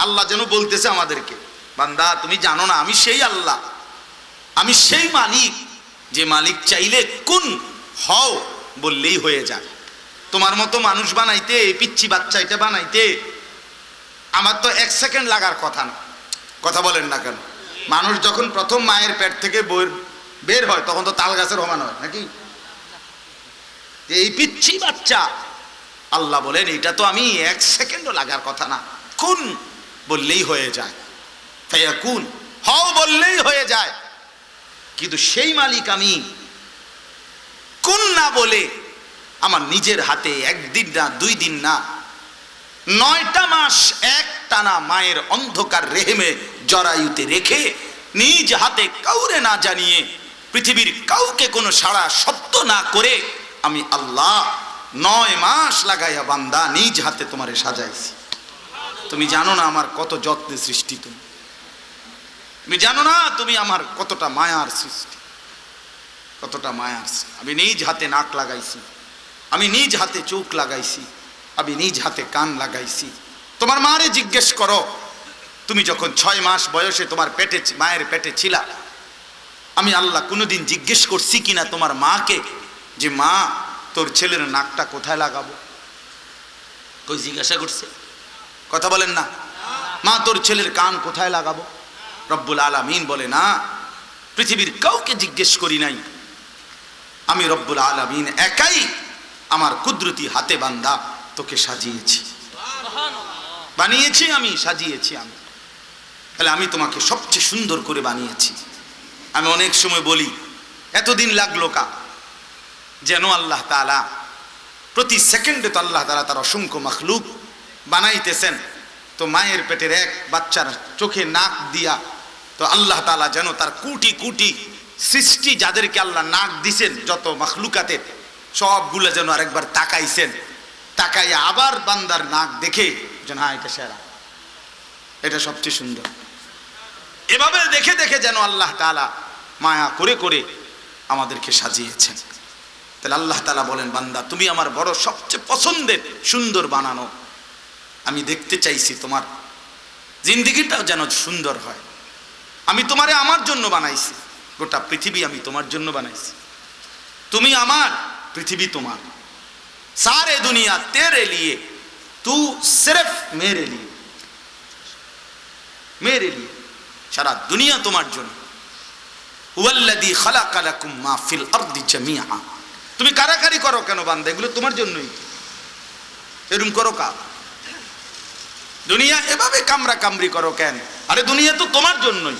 আল্লাহ যেন বলতেছে আমাদেরকে, বান্দা তুমি জানো না আমি সেই আল্লাহ, আমি সেই মালিক যে মালিক চাইলে কোন হও বললেই হয়ে যায়। তোমার মতো মানুষ বানাইতে, পিচ্ছি বাচ্চা এটা বানাইতে আমার তো 1 সেকেন্ড লাগার কথা না। কথা বলেন না কেন? মানুষ যখন প্রথম মায়ের পেট থেকে বের হয় তখন তো তাল গাছের সমান হয় নাকি? এই পিচ্ছি বাচ্চা আল্লাহ বলেন এটা তো আমি 1 সেকেন্ডও লাগার কথা না, কুন বললেই হয়ে যায়, ফায়াকুন হও বললেই হয়ে যায়। কিন্তু সেই মালিক আমি কুন না বলে আমার নিজের হাতে 1 দিন না 2 দিন না 9টা মাস একটানা মায়ের অন্ধকার রেহেমে জরায়ুতে রেখে নিজ হাতে কাউরে না জানিয়ে পৃথিবীর কাউকে কোনো সাড়া শব্দ না করে আমি আল্লাহ 9 মাস লাগাইয়া বান্দা নিজ হাতে তোমারে সাজাইছি। তুমি জানো না আমার কত যত্নে সৃষ্টি, তুমি জানো না তুমি আমার কতটা মায়ার সৃষ্টি, কতটা মায়ার। আমি নিজ হাতে নাক লাগাইছি, আমি নিজ হাতে চোখ লাগাইছি, আমি নিজ হাতে কান লাগাইছি। তোমার মারে জিজ্ঞেস করো, তুমি যখন 6 মাস বয়সে তোমার পেটে মায়ের পেটে ছিলা, আমি আল্লাহ কোনোদিন জিজ্ঞেস করছি কিনা তোমার মাকে যে মা তোর ছেলের নাকটা কোথায় লাগাবো? কই জিজ্ঞাসা করছে? কথা বলেন না। মা তোর ছেলের কান কোথায় লাগাবো? রব্বুল আলামিন বলে না, পৃথিবীর কাউকে জিজ্ঞেস করি নাই, আমি রব্বুল আলামিন একাই আমার কুদরতি হাতে বান্দা তোকে সাজিয়েছি, বানিয়েছি আমি, সাজিয়েছি আমি। তাহলে আমি তোমাকে সবচেয়ে সুন্দর করে বানিয়েছি। আমি অনেক সময় বলি এতদিন লাগলো কা? যেন আল্লাহ তাআলা প্রতি সেকেন্ডে তো আল্লাহ তাআলা তার অসংখ্য মাখলুক বানাইতেছেন। তো মায়ের পেটের এক বাচ্চার চোখে নাক দিয়া তো আল্লাহ তাআলা যেন তার কোটি কোটি সৃষ্টি যাদেরকে আল্লাহ নাক দিছেন যত মাখলুকাতের সবগুলো যেন আরেকবার তাকাইছেন, তাকাইয়া আবার বান্দার নাক দেখে যেন হ্যাঁ এটা সেরা, এটা সবচেয়ে সুন্দর। এভাবে দেখে দেখে যেন আল্লাহ তাআলা মায়া করে করে আমাদেরকে সাজিয়েছেন। তাহলে আল্লাহ তাআলা বলেন বান্দা তুমি আমার বড় সবচেয়ে পছন্দের সুন্দর বানানো, আমি দেখতে চাইছি তোমার জিন্দেগিটাও যেন সুন্দর হয়। আমি তোমারে আমার জন্য বানাইছি, গোটা পৃথিবী আমি তোমার জন্য বানাইছি। তুমি আমার, পৃথিবী তোমার। सारे दुनिया तेरे लिए, तू सिर्फ मेरे लिए, मेरे लिए, सारा दुनिया তোমার জন্য। ওয়াল্লাযী খালাকা লাকুম মা ফিল আরদি জামিআ। তুমি কারাকারি করো কেন বান্দা? এগুলো তোমার জন্যই। এরকম করো কা? দুনিয়া এভাবে কামরা কামরি করো কেন? আরে দুনিয়া তো তোমার জন্যই।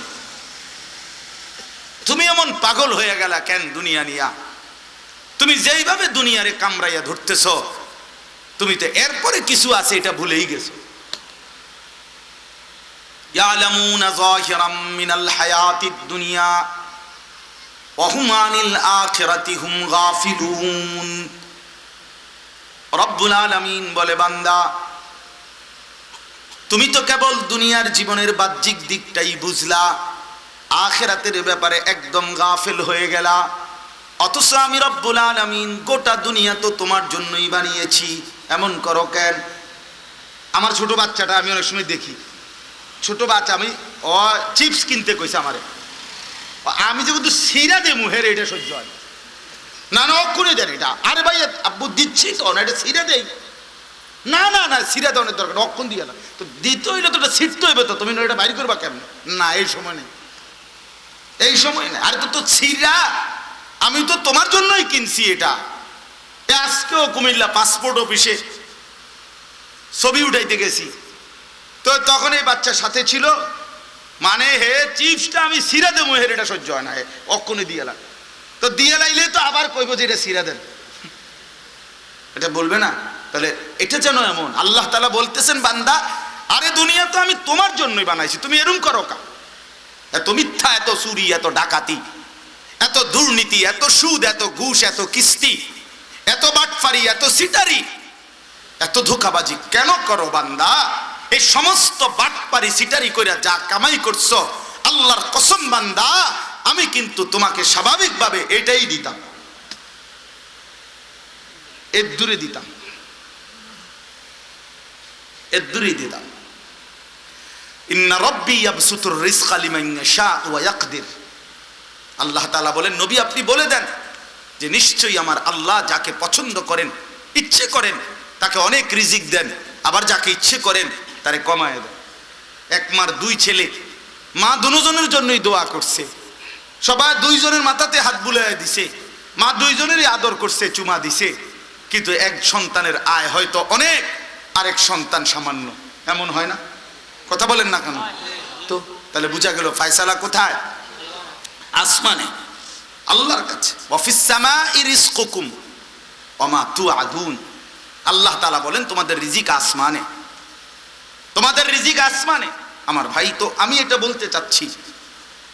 তুমি এমন পাগল হয়ে গেলা কেন দুনিয়া নিয়া? তুমি যেইভাবে দুনিয়ারে কামড়াইয়া ধরতেছ, তুমি তো এরপরে কিছু আছে এটা ভুলেই গেছো। ইয়ালামুনা যাহিরাম মিনাল হায়াতিদ দুনিয়া ওয়া হুম আনিল আখিরাতি হুম গাফিলুন। রব্বুল আলামিন বলে বান্দা তুমি তো কেবল দুনিয়ার জীবনের বাহ্যিক দিকটাই বুঝলা, আখিরাতের ব্যাপারে একদম গাফিল হয়ে গেলা। অথচ আমি রব্বুল আলামিন গোটা দুনিয়া তো তোমার জন্যই বানিয়েছি। এমন করো কেন? আমার ছোট বাচ্চাটা আমি অনেক সময় দেখি, ছোট বাচ্চা, আমি ও চিপস কিনতে কইছে আমারে, আমি যে কিন্তু সিরা দে মুহের এটা সহ্য হয় না, না অক্ষণে দেন এটা। আরে ভাই আব্বু দিচ্ছি তো না, এটা সিরা দেই না, না না সিরা দেওয়ার দরকার, অক্ষণ দিয়ে না তো দিতে হইলে তো এটা ছিটতে হইবে, তো তুমি এটা বাইর করবা কেমন? না এই সময় নেই, এই সময় নেই। আরে তো সিরা আমি তো তোমার জন্যই কিনছি এটা। আজকেও কুমিল্লা পাসপোর্ট অফিসে ছবি উঠাইতে গেছি, তো তখন এই বাচ্চা সাথে ছিল, মানে হে চিপসটা আমি সিরা দেবো, হের এটা সহ্য হয় না, অক্ষণে দিয়ে লাগ তো দিয়ে লাইলে তো আবার কইব যে এটা সিরা দেন, এটা বলবে না? তাহলে এটা যেন এমন আল্লাহ তাআলা বলতেছেন বান্দা আরে দুনিয়া তো আমি তোমার জন্যই বানাইছি, তুমি এরম করো কা? এত মিথ্যা, এত চুরি, এত ডাকাতি, এত দুর্নীতি, এত সুদ, এত ঘুষ, এত কিস্তি, এত বাটফারি, এত সিটারি, এত ধোঁকাবাজি কেন করো বান্দা? এই সমস্ত বাটপারি সিটারি কইরা যা কামাই করছো, আল্লাহর কসম বান্দা আমি কিন্তু তোমাকে স্বাভাবিকভাবে এটাই দিতাম, এর দূরে দিতাম, এর দূরে দিতাম। ইন্না রাব্বি ইয়াবসুতুর রিজকা লিমান ইয়াশা ওয়া ইয়াকদির। আল্লাহ তাআলা বলেন, নবী আপনি বলে দেন যে নিশ্চয়ই আমার আল্লাহ যাকে পছন্দ করেন, ইচ্ছে করেন, তাকে অনেক রিজিক দেন, আবার যাকে ইচ্ছে করেন তারে কমায় দেন। এক মার দুই ছেলে, মা দুজনের জন্যই দোয়া করছে, সবাই দুইজনের মাথাতে হাত বুলাইয়া দিছে, মা দুইজনেরই আদর করছে, চুমা দিছে, কিন্তু এক সন্তানের আয় হয়তো অনেক, আরেক সন্তান সামান্য। এমন হয় না? কথা বলেন না কেন? তো তাহলে বুঝা গেল ফয়সালা কোথায়? আসমানে, আল্লাহর কাছে। ওয়াফিস সামাই রিজকুকুম ওয়া মা তুআদুন। আল্লাহ তাআলা বলেন তোমাদের রিজিক আসমানে, তোমাদের রিজিক আসমানে। আমার ভাই, তো আমি এটা বলতে চাচ্ছি,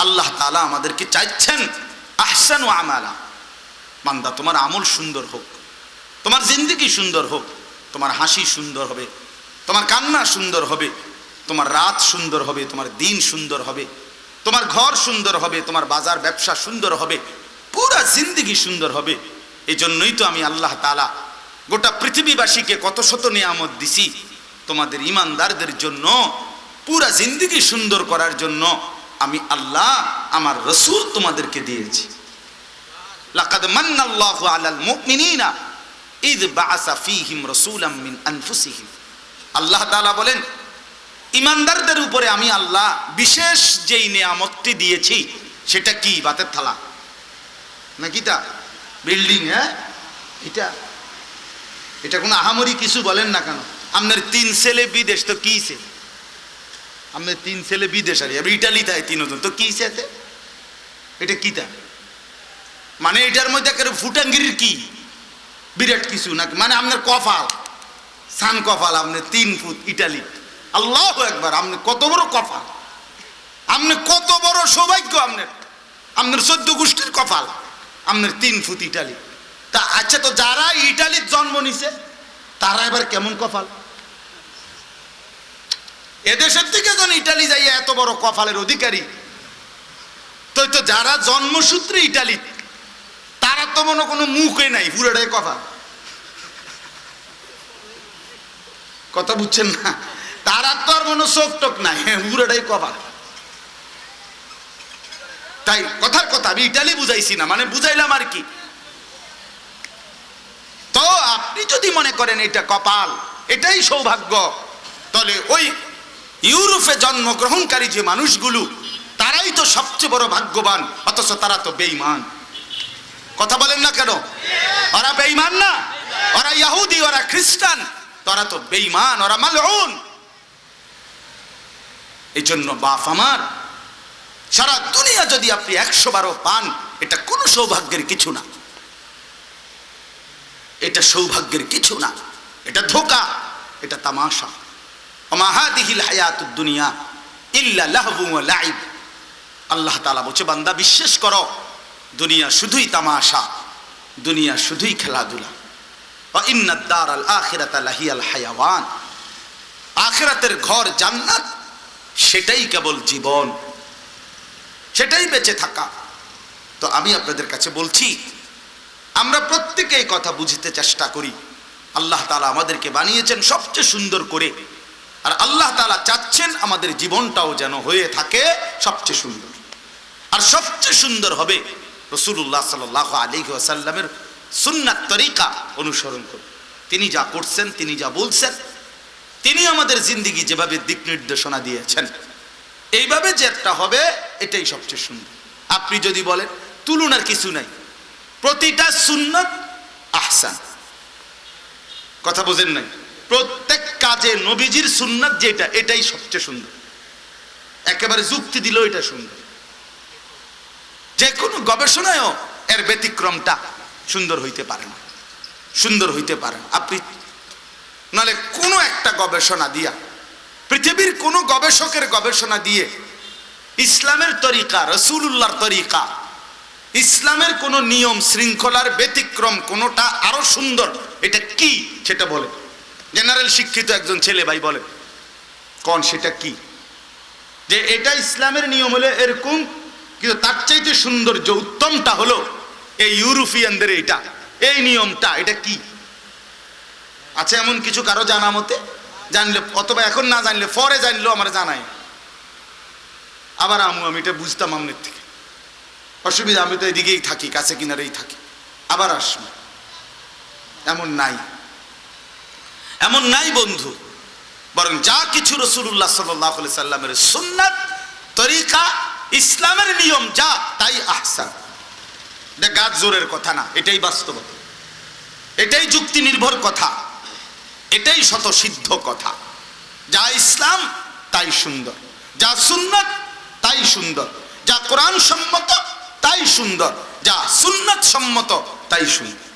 আল্লাহ তাআলা আমাদেরকে চাইছেন আহসানু আমালা। বান্দা তোমার আমল সুন্দর হোক, তোমার জিন্দেগি সুন্দর হোক, তোমার হাসি সুন্দর হবে, তোমার কান্না সুন্দর হবে, তোমার রাত সুন্দর হবে, তোমার দিন সুন্দর হবে, তোমার ঘর সুন্দর হবে, তোমার বাজার ব্যবসা সুন্দর হবে, পুরা জিন্দেগি সুন্দর হবে। এই জন্যই তো আমি আল্লাহ তাআলা গোটা পৃথিবীবাসীকে কত শত নিয়ামত দিছি তোমাদের ইমানদারদের জন্য, পুরা জিন্দেগি সুন্দর করার জন্য আমি আল্লাহ আমার রাসূল তোমাদেরকে দিয়েছি। লাকাদ মান্নাল্লাহু আলাল মুমিনিনা ইয বাআসা ফীহিম রাসূলাম মিন আনফুসিহিম। আল্লাহ তাআলা বলেন ইমানদারদের উপরে আমি আল্লাহ বিশেষ যেই নিয়ামতটি দিয়েছি সেটা কি? বাতের থালা নাকি তা বিল্ডিং? হ্যাঁ, এটা কোনো আহামরি কিছু বলেন না কেন? আপনার 3 ছেলে বিদেশ, তো কিছে? আপনার 3 ছেলে বিদেশ, আর ইটালি তাই 3 জন, তো কিছে এতে? এটা কিতা মানে? এটার মধ্যে একটা ফুটাঙ্গিরির কি বিরাট কিছু নাকি? মানে আপনার কপাল, সান কপাল, আপনি 3 ফুট ইটালি। আল্লাহু আকবার! আপনি কত বড় কপাল, আপনি কত বড় সৌভাগ্য, আপনার 14 গোষ্ঠীর কপাল, আপনার 3 ফুট ইটালি। তা আচ্ছা, তো যারা ইটালির জন্ম নিছে তারা এবার কেমন কপাল? এদেশের থেকে যখন ইটালি যাইয়া এত বড় কপালের অধিকারী, তো যারা জন্মসূত্রে ইটালি তারা তো মনে কোনো মুখে নাই, পুরোটাই কপাল। কথা বুঝছেন না? তারা তো আর কোনো চোখ টোক নাই, পুরোটাই কপাল। তাই কথার কথা, আমি ইটালি বুঝাইছি না, মানে বুঝাইলাম আর কি। তো আপনি যদি মনে করেন এটা কপাল, এটাই সৌভাগ্য, তাহলে ওই ইউরোপে জন্মগ্রহণকারী যে মানুষগুলো তারাই তো সবচেয়ে বড় ভাগ্যবান, অথচ তারা তো বেঈমান। কথা বলেন না কেন? ওরা বেঈমান না? ওরা ইহুদি, ওরা খ্রিস্টান, তারা তো বেঈমান, ওরা মালউন। এই জন্য বাপ আমার, সারা দুনিয়া যদি আপনি 112 পান, এটা কোনো সৌভাগ্যের কিছু না, এটা সৌভাগ্যের কিছু না, এটা ধোঁকা, এটা তামাশা। ওমা হাদিহিল হায়াতুদ দুনিয়া ইল্লা লাহবু ওয়া লাইব। আল্লাহ তাআলা বলছে, বান্দা বিশ্বাস করো, দুনিয়া শুধুই তামাশা, দুনিয়া শুধুই খেলাধুলা। ওয়া ইন্নাদ দারাল আখিরাতা লাহিয়াল হায়াওয়ান। আখিরাতের ঘর জান্নাত, সেটাই কেবল জীবন, সেটাই বেঁচে থাকা। তো আমি আপনাদের কাছে বলছি, আমরা প্রত্যেকেই কথা বুঝতে চেষ্টা করি। আল্লাহ তাআলা আমাদেরকে বানিয়েছেন সবচেয়ে সুন্দর করে, আর আল্লাহ তাআলা চাচ্ছেন আমাদের জীবনটাও যেন হয়ে থাকে সবচেয়ে সুন্দর। আর সবচেয়ে সুন্দর হবে রাসূলুল্লাহ সাল্লাল্লাহু আলাইহি ওয়াসাল্লামের সুন্নাত তরিকা অনুসরণ করে। তিনি যা করছেন, তিনি যা বলছেন, তিনি আমাদের জিন্দেগি যেভাবে দিক নির্দেশনা দিয়েছেন, এইভাবে যে একটা হবে, এটাই সবচেয়ে সুন্দর। আপনি যদি বলেন তুলনার কিছু নাই, প্রতিটা সুন্নাত আহসান। কথা বোঝেন নাই? প্রত্যেক কাজে নবীজির সুন্নাত যেটা, এটাই সবচেয়ে সুন্দর। একেবারে যুক্তি দিলেও এটা সুন্দর। যে কোনো গবেষণায়ও এর ব্যতিক্রমটা সুন্দর হইতে পারে না, সুন্দর হইতে পারে না। আপনি নালে কোনো একটা গবেষণা দিয়া, পৃথিবীর কোনো গবেষকের গবেষণা দিয়ে ইসলামের তরিকা, রাসূলুল্লাহর তরিকা, ইসলামের কোন নিয়ম শৃঙ্খলার ব্যতিক্রম কোনটা আরো সুন্দর, এটা কি সেটা বলে। জেনারেল শিক্ষিত একজন ছেলে ভাই বলে, কোন সেটা কি? যে এটা ইসলামের নিয়ম হলে এরকম, কিন্তু তার চাইতে সৌন্দর্য উত্তমটা হলো এই ইউরোপিয়ানদের এটা, এই নিয়মটা, এটা কি আছে এমন কিছু কারো জানা মতে? জানলে, অথবা এখন না জানলে পরে জানলেও আমার জানাই, আবার আমু আমি এটা বুঝতাম আমনের থেকে, অসুবিধা, আমি তো এদিকেই থাকি, কাছে কিনারেই থাকি, আবার আসবো। এমন নাই, এমন নাই বন্ধু। বরং যা কিছু রাসূলুল্লাহ সাল্লাল্লাহু আলাইহি সাল্লামের সুন্নাত, তরিকা, ইসলামের নিয়ম যা, তাই আহসান। এটা গাছ জোরের কথা না, এটাই বাস্তবতা, এটাই যুক্তি নির্ভর কথা, এটাই শতসিদ্ধ কথা। যা ইসলাম তাই সুন্দর, যা সুন্নাত তাই সুন্দর, যা কোরআন সম্মত তাই সুন্দর, যা সুন্নাত সম্মত তাই সুন্দর।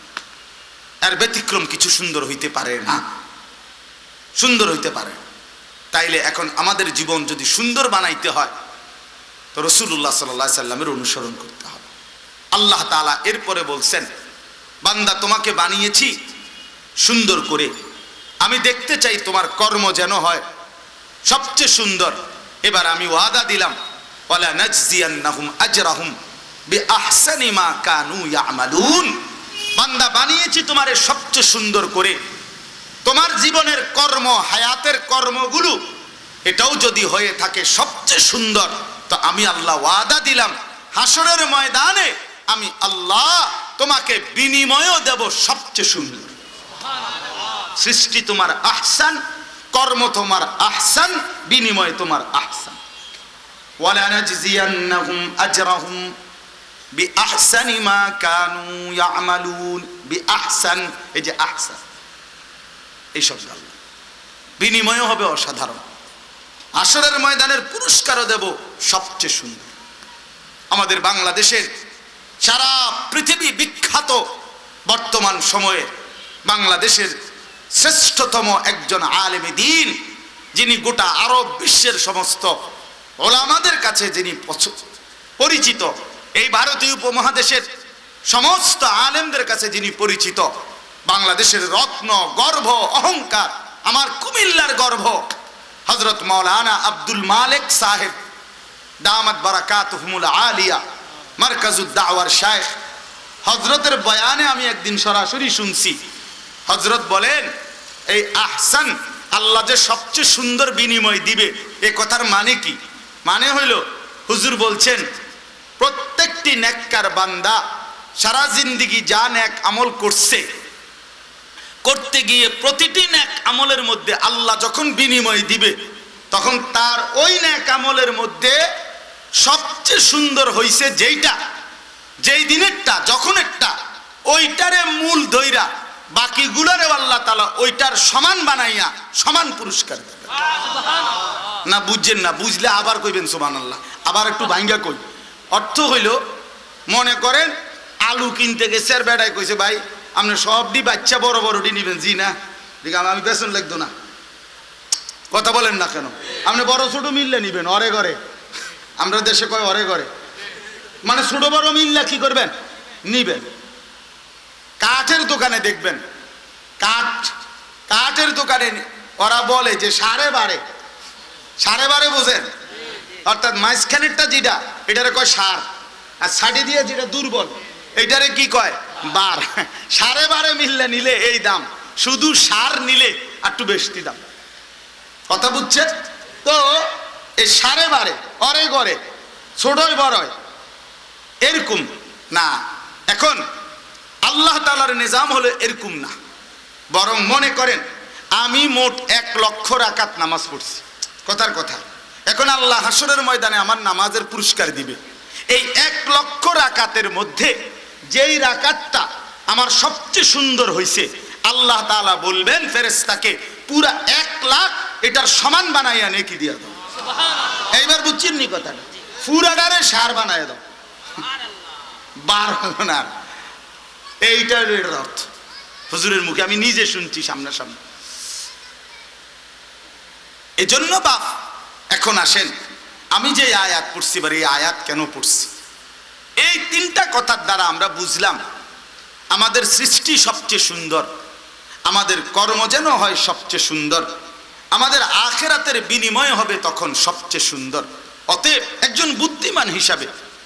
এর ব্যতিক্রম কিছু সুন্দর হইতে পারে না, সুন্দর হইতে পারে। তাইলে এখন আমাদের জীবন যদি সুন্দর বানাইতে হয় তো রাসূলুল্লাহ সাল্লাল্লাহু আলাইহি সাল্লামের অনুসরণ করতে হবে। আল্লাহ তাআলা এরপরে বলছেন, বান্দা তোমাকে বানিয়েছি সুন্দর করে, আমি দেখতে চাই তোমার কর্ম যেন হয় সবচেয়ে সুন্দর। এবার আমি ওয়াদা দিলাম, ওয়ালা নাজজিয়ান্নাহুম আজরাহুম বিআহসানি মা কানু ইয়ামালুন। বান্দা বানিয়েছি তোমারে সবচেয়ে সুন্দর করে, তোমার জীবনের কর্ম, হায়াতের কর্মগুলো এটাও যদি হয়ে থাকে সবচেয়ে সুন্দর, তো আমি আল্লাহ ওয়াদা দিলাম হাসরের ময়দানে আমি আল্লাহ তোমাকে বিনিময়ও দেব সবচেয়ে সুন্দর। সৃষ্টি তোমার আহসান, কর্ম তোমার আহসান, বিনিময় তোমার আহসান। ওয়ালা নাজজিয়ান্নাহুম আজরাহুম বিআহসানি মা কানু ইয়ামালুন। বিআহসান, এই যে আহসান, এই শব্দ আল্লাহ, বিনিময় হবে অসাধারণ। হাসরের ময়দানের পুরস্কারও দেব সবচেয়ে সুন্দর। আমাদের বাংলাদেশের সারা পৃথিবী বিখ্যাত বর্তমান সময়ে বাংলাদেশের শ্রেষ্ঠতম একজন আলেমে দ্বীন, যিনি গোটা আরব বিশ্বের সমস্ত ওলামাদের কাছে যিনি পরিচিত, এই ভারতীয় উপমহাদেশের সমস্ত আলেমদের কাছে যিনি পরিচিত, বাংলাদেশের রত্ন, গর্ভ, অহংকার, আমার কুমিল্লার গর্ভ হযরত মাওলানা আব্দুল মালিক সাহেব দামাত বারাকাতুহুমুল আলিয়া, মারকাজুদ দাওয়ার শাইখ, হযরতের বয়ানে আমি একদিন সরাসরি শুনছি। হযরত বলেন, এই আহসান, আল্লাহ যে সবচেয়ে সুন্দর বিনিময় দিবে, এ কথার মানে কি? মানে হইল, হুজুর বলছেন প্রত্যেকটি নেককার বান্দা সারা জিন্দেগি যা নেক আমল করছে, করতে গিয়ে প্রতিটি নেক আমলের মধ্যে আল্লাহ যখন বিনিময় দিবে, তখন তার ওই নেক আমলের মধ্যে সবচেয়ে সুন্দর হইছে যেইটা, যেই দিনেরটা, যখন একটা, ওইটারে মূল ধইরা বাকিগুলোরে আল্লাহ তাআলা ওইটার সমান বানাইয়া সমান পুরস্কার দেবে। না বুঝছেন না? বুঝলে আবার কইবেন সুবহানাল্লাহ। আবার একটু ভাঙ্গা কই। অর্থ হইল, মনে করেন আলু কিনতে গেছে, আর বেড়াই কইছে, ভাই আপনি সবটি বাচ্চা বড় বড়টি নিবেন। জি না, ঠিক আছে, আমি বেতন লাগতো না। কথা বলেন না কেন? আপনি বড় ছোট মিললে নিবেন, অরে ঘরে, আমরা দেশে কয় অরে ঘরে, মানে ছোট বড় মিললে কি করবেন? নিবেন। কাঠের দোকানে দেখবেন, কাঠের দোকানে ওরা বলে যে 12.5, 12.5 বোঝেন? অর্থাৎ মাঝখানেরটা যেটা, এটারে কয় সার, আর সাইডে দিয়ে যেটা দুর্বল, এইটারে কি কয়? বার। 12.5 মিললে নিলে এই দাম, শুধু সার নিলে একটু বেশি দাম। কথা বুঝছেন তো? এই 12.5 অরে গড়ে, ছোটই বড়ই, এরকম না। এখন আল্লাহ তাআলার নিজাম হলো এরকম না, বরং মনে করেন আমি মোট 1 লক্ষ রাকাত নামাজ পড়ছি, কথার কথা। এখন আল্লাহ হাসরের ময়দানে আমার নামাজের পুরস্কার দিবে। এই 1 লক্ষ রাকাতের মধ্যে যেই রাকাতটা আমার সবচেয়ে সুন্দর হয়েছে, আল্লাহ তাআলা বলবেন ফেরেশতাকে, পুরা 1 লাখ এটার সমান বানাইয়া নেকি দিয়া দাও। এইবার বুঝছেন নি কথাটা? পুরাটারে সার বানাইয়া দাও, বার না। এইটার অর্থ হুজুরের মুখে আমি নিজে শুনছি সামনাসামনি। এজন্য বাপ, এখন আসেন, আমি যে আয়াত পড়ছি, এবার এই আয়াত কেন পড়ছি? এই 3টা কথার দ্বারা আমরা বুঝলাম আমাদের সৃষ্টি সবচেয়ে সুন্দর, আমাদের কর্ম যেন হয় সবচেয়ে সুন্দর, আমাদের আখিরাতের বিনিময় হবে তখন সবচেয়ে সুন্দর। অতএব একজন বুদ্ধিমান হিসাবে